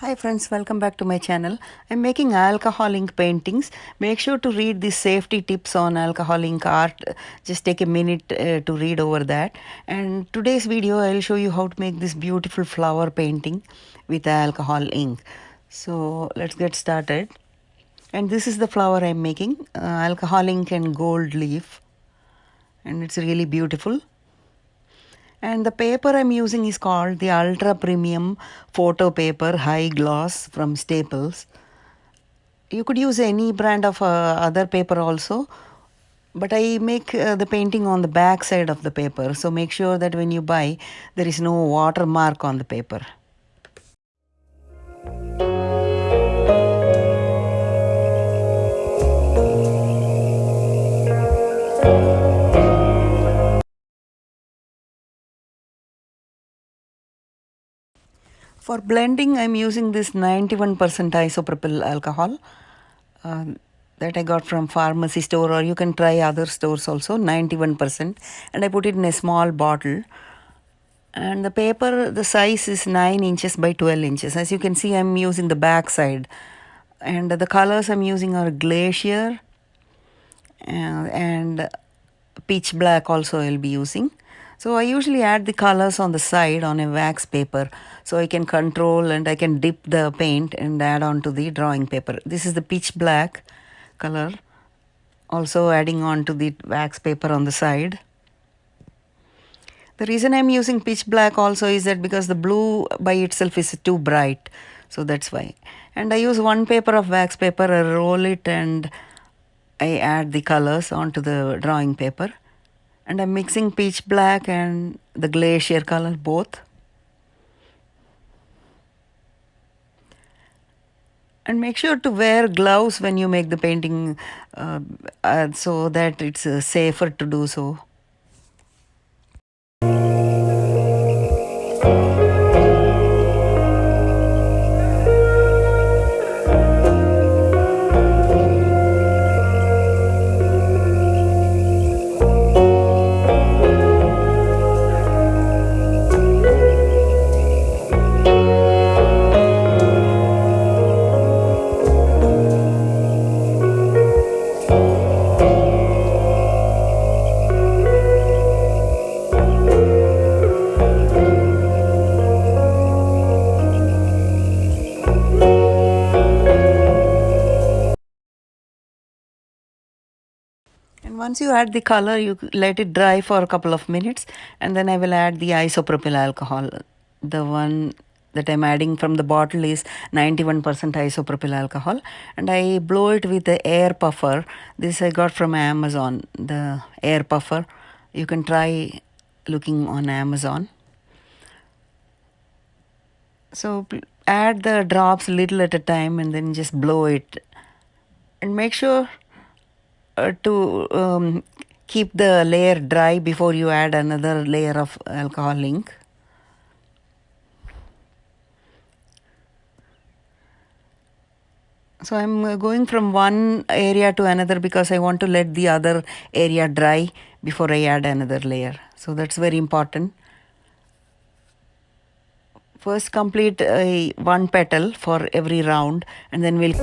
Hi friends, welcome back to my channel. I'm making alcohol ink paintings. Make sure to read the safety tips on alcohol ink art. Just take a minute to read over that. And today's video I'll show you how to make this beautiful flower painting with alcohol ink. So let's get started. And this is the flower I'm making, alcohol ink and gold leaf. And it's really beautiful. And the paper I'm using is called the Ultra Premium Photo Paper High Gloss from Staples. You could use any brand of other paper also, but I make the painting on the back side of the paper. So make sure that when you buy, there is no watermark on the paper. For blending, I'm using this 91% isopropyl alcohol that I got from pharmacy store, or you can try other stores also, 91%. And I put it in a small bottle. And the paper, the size is 9 inches by 12 inches. As you can see, I'm using the back side. And the colors I'm using are glacier and pitch black also I'll be using. So I usually add the colors on the side on a wax paper, so I can control and I can dip the paint and add on to the drawing paper. This is the pitch black color, also adding on to the wax paper on the side. The reason I'm using pitch black also is that because the blue by itself is too bright, so that's why. And I use one paper of wax paper, I roll it and I add the colors onto the drawing paper. And I'm mixing pitch black and the glacier color both. And make sure to wear gloves when you make the painting so that it's safer to do so. And once you add the color, you let it dry for a couple of minutes, and then I will add the isopropyl alcohol. The one that I'm adding from the bottle is 91% isopropyl alcohol, and I blow it with the air puffer. This I got from Amazon, the air puffer. You can try looking on Amazon. So add the drops little at a time and then just blow it. And make sure to keep the layer dry before you add another layer of alcohol ink. So I'm going from one area to another because I want to let the other area dry before I add another layer. So that's very important. First complete one petal for every round, and then we'll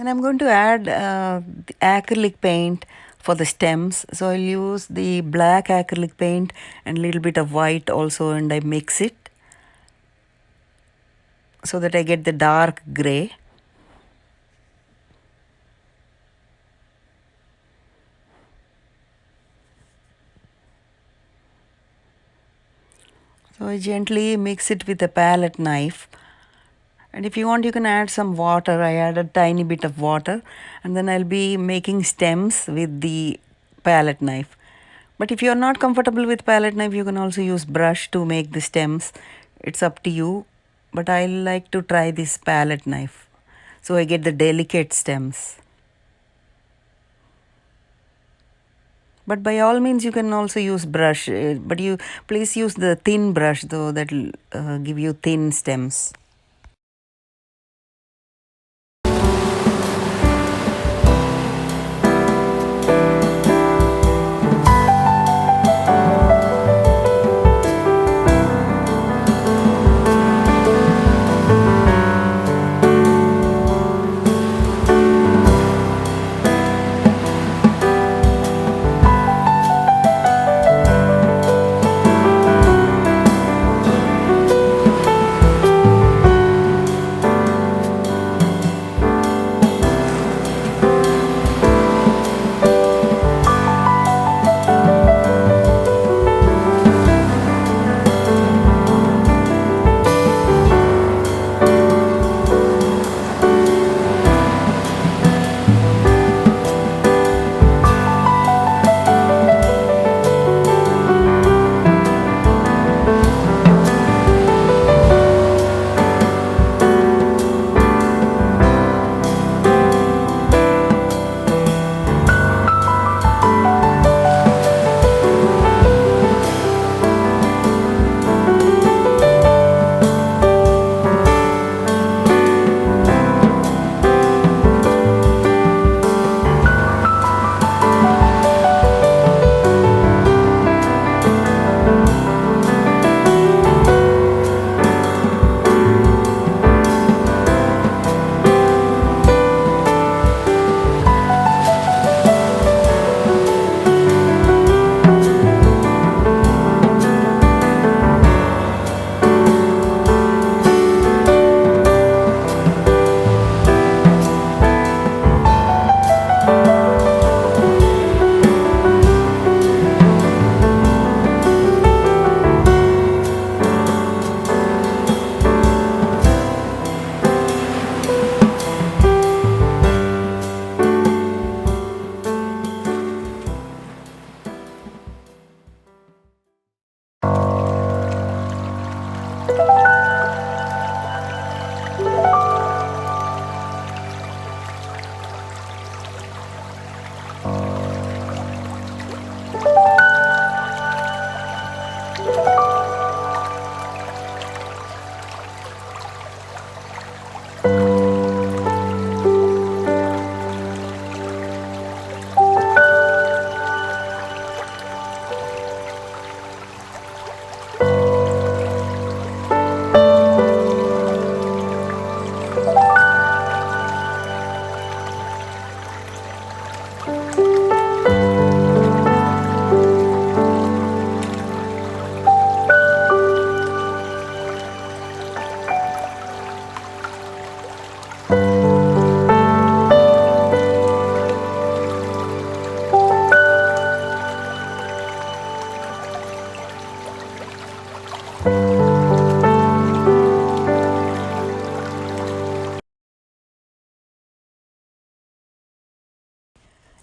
And I'm going to add the acrylic paint for the stems. So I'll use the black acrylic paint and a little bit of white also, and I mix it so that I get the dark gray. So I gently mix it with a palette knife. And if you want, you can add some water. I add a tiny bit of water, and then I'll be making stems with the palette knife. But if you're not comfortable with palette knife, you can also use brush to make the stems. It's up to you. But I like to try this palette knife, so I get the delicate stems. But by all means, you can also use brush. But you please use the thin brush, though, that will give you thin stems.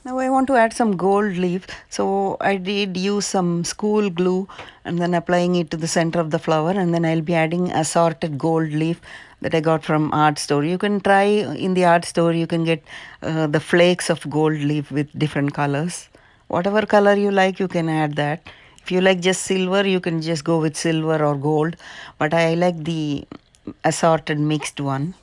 Now I want to add some gold leaf. So I did use some school glue and then applying it to the center of the flower, and then I'll be adding assorted gold leaf that I got from art store. You can try in the art store, you can get the flakes of gold leaf with different colors. Whatever color you like, you can add that. If you like just silver, you can just go with silver or gold, but I like the assorted mixed one.